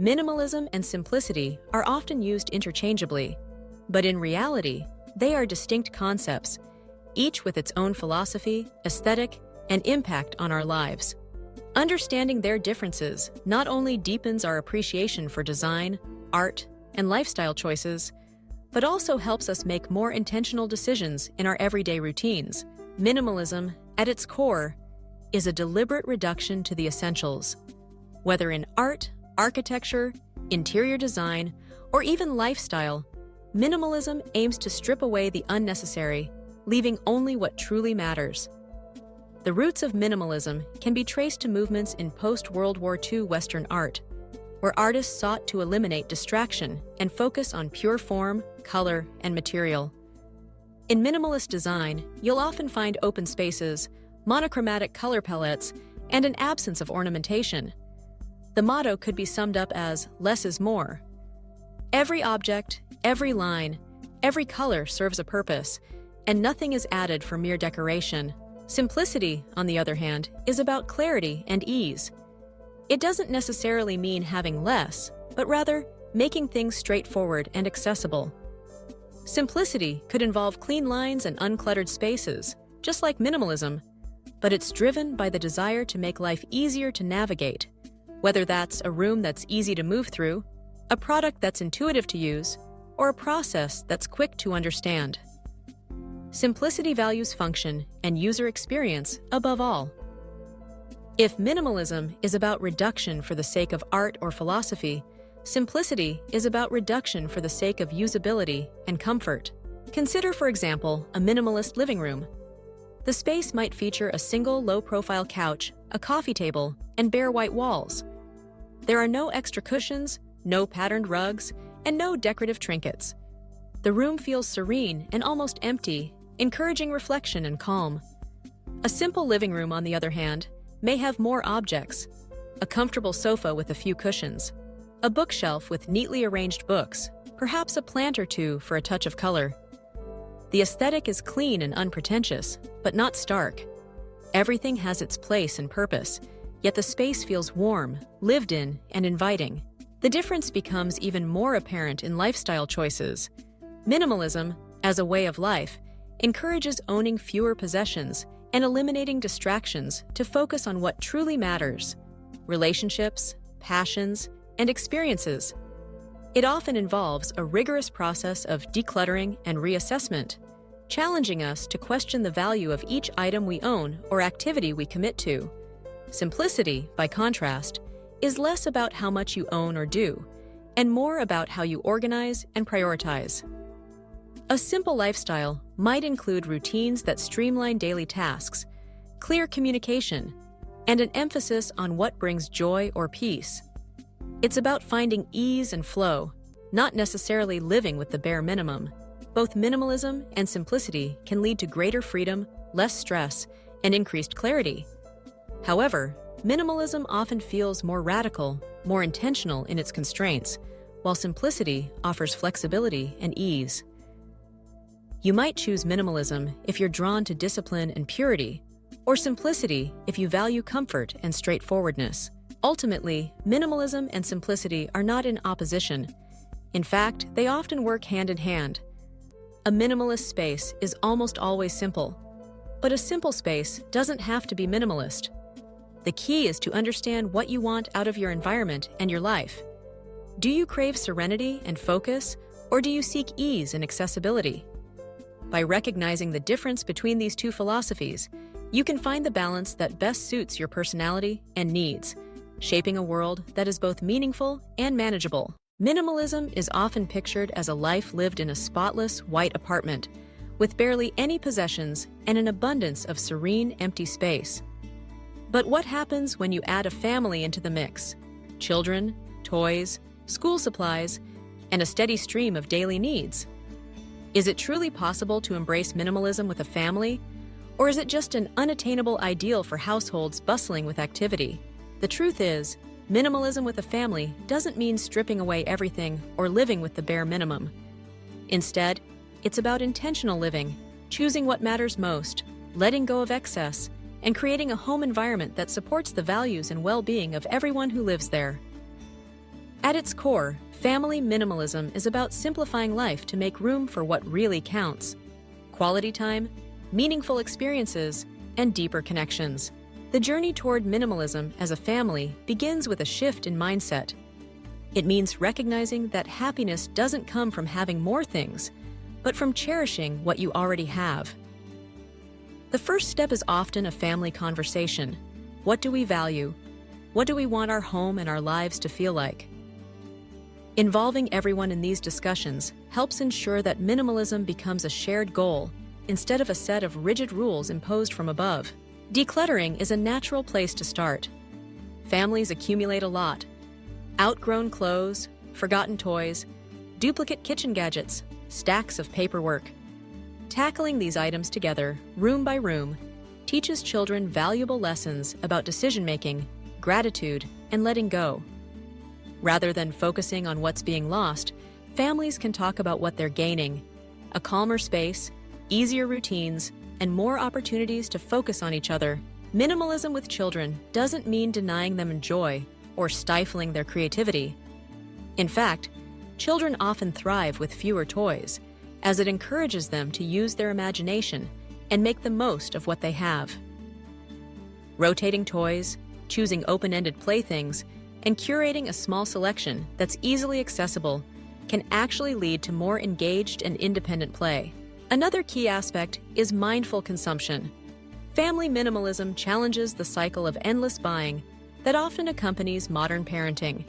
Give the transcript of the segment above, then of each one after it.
Minimalism and simplicity are often used interchangeably, but in reality, they are distinct concepts, each with its own philosophy, aesthetic, and impact on our lives. Understanding their differences not only deepens our appreciation for design, art, and lifestyle choices, but also helps us make more intentional decisions in our everyday routines. Minimalism, at its core, is a deliberate reduction to the essentials. Whether in art, architecture, interior design, or even lifestyle, minimalism aims to strip away the unnecessary, leaving only what truly matters. The roots of minimalism can be traced to movements in post-World War II Western art, where artists sought to eliminate distraction and focus on pure form, color, and material. In minimalist design, you'll often find open spaces, monochromatic color palettes, and an absence of ornamentation. The motto could be summed up as less is more. Every object, every line, every color serves a purpose, and nothing is added for mere decoration. Simplicity, on the other hand, is about clarity and ease. It doesn't necessarily mean having less, but rather making things straightforward and accessible. Simplicity could involve clean lines and uncluttered spaces, just like minimalism, but it's driven by the desire to make life easier to navigate, whether that's a room that's easy to move through, a product that's intuitive to use, or a process that's quick to understand. Simplicity values function and user experience above all. If minimalism is about reduction for the sake of art or philosophy, simplicity is about reduction for the sake of usability and comfort. Consider, for example, a minimalist living room. The space might feature a single low-profile couch, a coffee table, and bare white walls. There are no extra cushions, no patterned rugs, and no decorative trinkets. The room feels serene and almost empty, encouraging reflection and calm. A simple living room, on the other hand, may have more objects: a comfortable sofa with a few cushions, a bookshelf with neatly arranged books, perhaps a plant or two for a touch of color. The aesthetic is clean and unpretentious, but not stark. Everything has its place and purpose, yet the space feels warm, lived in, and inviting. The difference becomes even more apparent in lifestyle choices. Minimalism, as a way of life, encourages owning fewer possessions and eliminating distractions to focus on what truly matters: relationships, passions, and experiences. It often involves a rigorous process of decluttering and reassessment, challenging us to question the value of each item we own or activity we commit to. Simplicity, by contrast, is less about how much you own or do, and more about how you organize and prioritize. A simple lifestyle might include routines that streamline daily tasks, clear communication, and an emphasis on what brings joy or peace. It's about finding ease and flow, not necessarily living with the bare minimum. Both minimalism and simplicity can lead to greater freedom, less stress, and increased clarity. However, minimalism often feels more radical, more intentional in its constraints, while simplicity offers flexibility and ease. You might choose minimalism if you're drawn to discipline and purity, or simplicity if you value comfort and straightforwardness. Ultimately, minimalism and simplicity are not in opposition. In fact, they often work hand in hand. A minimalist space is almost always simple, but a simple space doesn't have to be minimalist. The key is to understand what you want out of your environment and your life. Do you crave serenity and focus, or do you seek ease and accessibility? By recognizing the difference between these two philosophies, you can find the balance that best suits your personality and needs, shaping a world that is both meaningful and manageable. Minimalism is often pictured as a life lived in a spotless, white apartment, with barely any possessions and an abundance of serene, empty space. But what happens when you add a family into the mix? Children, toys, school supplies, and a steady stream of daily needs. Is it truly possible to embrace minimalism with a family, or is it just an unattainable ideal for households bustling with activity? The truth is, minimalism with a family doesn't mean stripping away everything or living with the bare minimum. Instead, it's about intentional living, choosing what matters most, letting go of excess, and creating a home environment that supports the values and well-being of everyone who lives there. At its core, family minimalism is about simplifying life to make room for what really counts: quality time, meaningful experiences, and deeper connections. The journey toward minimalism as a family begins with a shift in mindset. It means recognizing that happiness doesn't come from having more things, but from cherishing what you already have. The first step is often a family conversation. What do we value? What do we want our home and our lives to feel like? Involving everyone in these discussions helps ensure that minimalism becomes a shared goal instead of a set of rigid rules imposed from above. Decluttering is a natural place to start. Families accumulate a lot: outgrown clothes, forgotten toys, duplicate kitchen gadgets, stacks of paperwork. Tackling these items together, room by room, teaches children valuable lessons about decision-making, gratitude, and letting go. Rather than focusing on what's being lost, families can talk about what they're gaining: a calmer space, easier routines, and more opportunities to focus on each other. Minimalism with children doesn't mean denying them joy or stifling their creativity. In fact, children often thrive with fewer toys, as it encourages them to use their imagination and make the most of what they have. Rotating toys, choosing open-ended playthings, and curating a small selection that's easily accessible can actually lead to more engaged and independent play. Another key aspect is mindful consumption. Family minimalism challenges the cycle of endless buying that often accompanies modern parenting.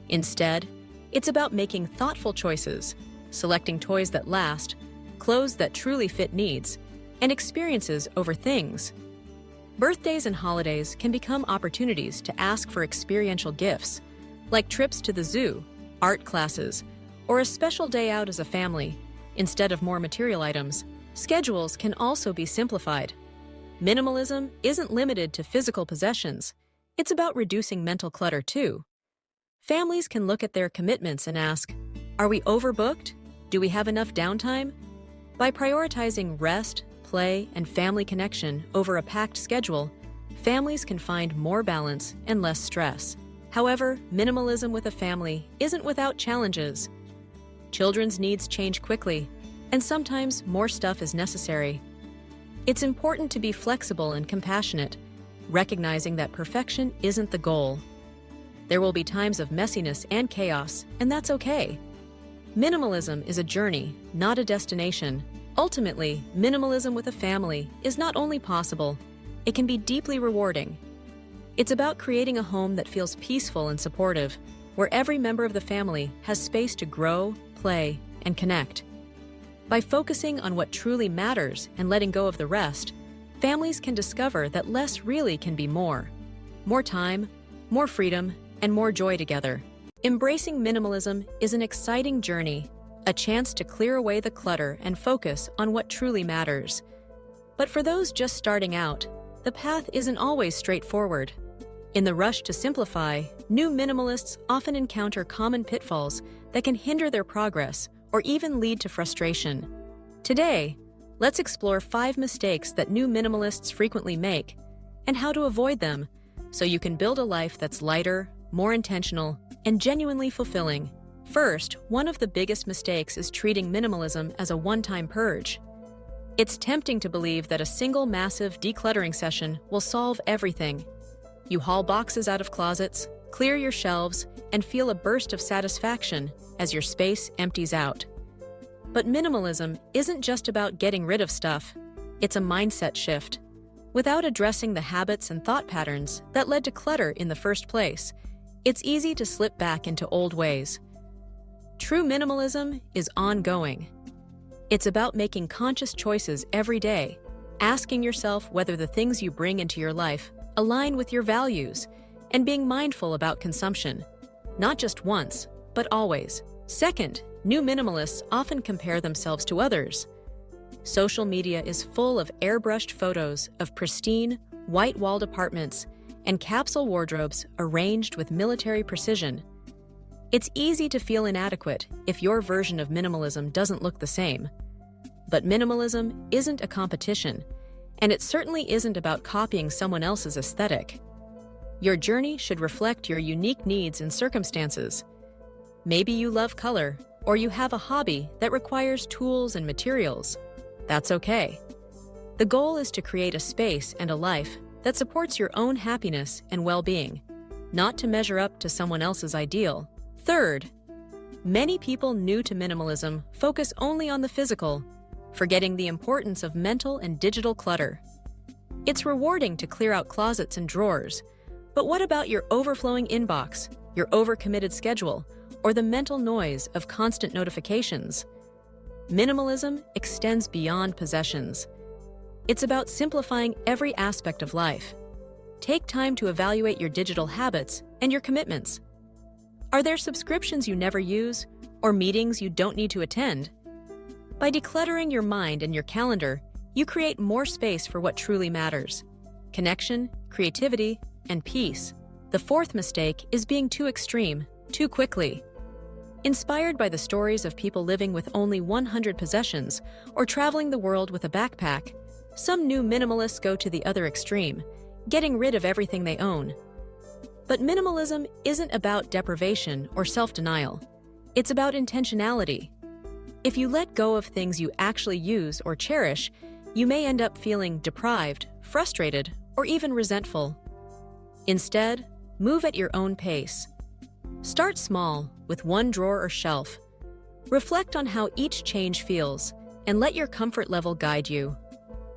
Instead, it's about making thoughtful choices, selecting toys that last, clothes that truly fit needs, and experiences over things. Birthdays and holidays can become opportunities to ask for experiential gifts, like trips to the zoo, art classes, or a special day out as a family, instead of more material items. Schedules can also be simplified. Minimalism isn't limited to physical possessions. It's about reducing mental clutter too. Families can look at their commitments and ask, are we overbooked? Do we have enough downtime? By prioritizing rest, play, and family connection over a packed schedule, families can find more balance and less stress. However, minimalism with a family isn't without challenges. Children's needs change quickly, and sometimes more stuff is necessary. It's important to be flexible and compassionate, recognizing that perfection isn't the goal. There will be times of messiness and chaos, and that's okay. Minimalism is a journey, not a destination. Ultimately, minimalism with a family is not only possible, it can be deeply rewarding. It's about creating a home that feels peaceful and supportive, where every member of the family has space to grow, play, and connect. By focusing on what truly matters and letting go of the rest, families can discover that less really can be more. More time, more freedom, and more joy together. Embracing minimalism is an exciting journey, a chance to clear away the clutter and focus on what truly matters. But for those just starting out, the path isn't always straightforward. In the rush to simplify, new minimalists often encounter common pitfalls that can hinder their progress or even lead to frustration. Today, let's explore 5 mistakes that new minimalists frequently make and how to avoid them so you can build a life that's lighter, more intentional, and genuinely fulfilling. First, one of the biggest mistakes is treating minimalism as a one-time purge. It's tempting to believe that a single massive decluttering session will solve everything. You haul boxes out of closets, clear your shelves, and feel a burst of satisfaction as your space empties out. But minimalism isn't just about getting rid of stuff. It's a mindset shift. Without addressing the habits and thought patterns that led to clutter in the first place, it's easy to slip back into old ways. True minimalism is ongoing. It's about making conscious choices every day, asking yourself whether the things you bring into your life align with your values, and being mindful about consumption, not just once, but always. Second, new minimalists often compare themselves to others. Social media is full of airbrushed photos of pristine, white-walled apartments and capsule wardrobes arranged with military precision. It's easy to feel inadequate if your version of minimalism doesn't look the same. But minimalism isn't a competition, and it certainly isn't about copying someone else's aesthetic. Your journey should reflect your unique needs and circumstances. Maybe you love color, or you have a hobby that requires tools and materials. That's okay. The goal is to create a space and a life that supports your own happiness and well-being, not to measure up to someone else's ideal. Third, many people new to minimalism focus only on the physical, forgetting the importance of mental and digital clutter. It's rewarding to clear out closets and drawers, but what about your overflowing inbox, your overcommitted schedule, or the mental noise of constant notifications? Minimalism extends beyond possessions. It's about simplifying every aspect of life. Take time to evaluate your digital habits and your commitments. Are there subscriptions you never use, or meetings you don't need to attend? By decluttering your mind and your calendar, you create more space for what truly matters: connection, creativity, and peace. The fourth mistake is being too extreme, too quickly. Inspired by the stories of people living with only 100 possessions or traveling the world with a backpack, some new minimalists go to the other extreme, getting rid of everything they own. But minimalism isn't about deprivation or self-denial. It's about intentionality. If you let go of things you actually use or cherish, you may end up feeling deprived, frustrated, or even resentful. Instead, move at your own pace. Start small, with one drawer or shelf. Reflect on how each change feels, and let your comfort level guide you.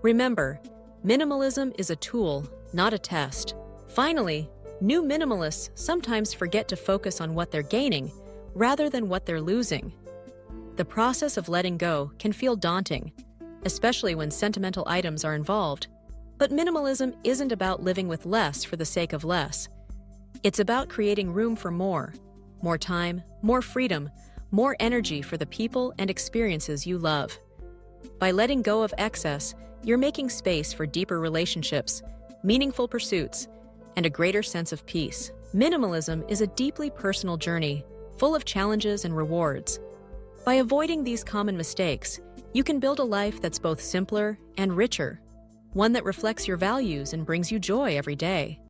Remember, minimalism is a tool, not a test. Finally, new minimalists sometimes forget to focus on what they're gaining rather than what they're losing. The process of letting go can feel daunting, especially when sentimental items are involved. But minimalism isn't about living with less for the sake of less. It's about creating room for more time, more freedom, more energy for the people and experiences you love. By letting go of excess, you're making space for deeper relationships, meaningful pursuits, and a greater sense of peace. Minimalism is a deeply personal journey, full of challenges and rewards. By avoiding these common mistakes, you can build a life that's both simpler and richer, one that reflects your values and brings you joy every day.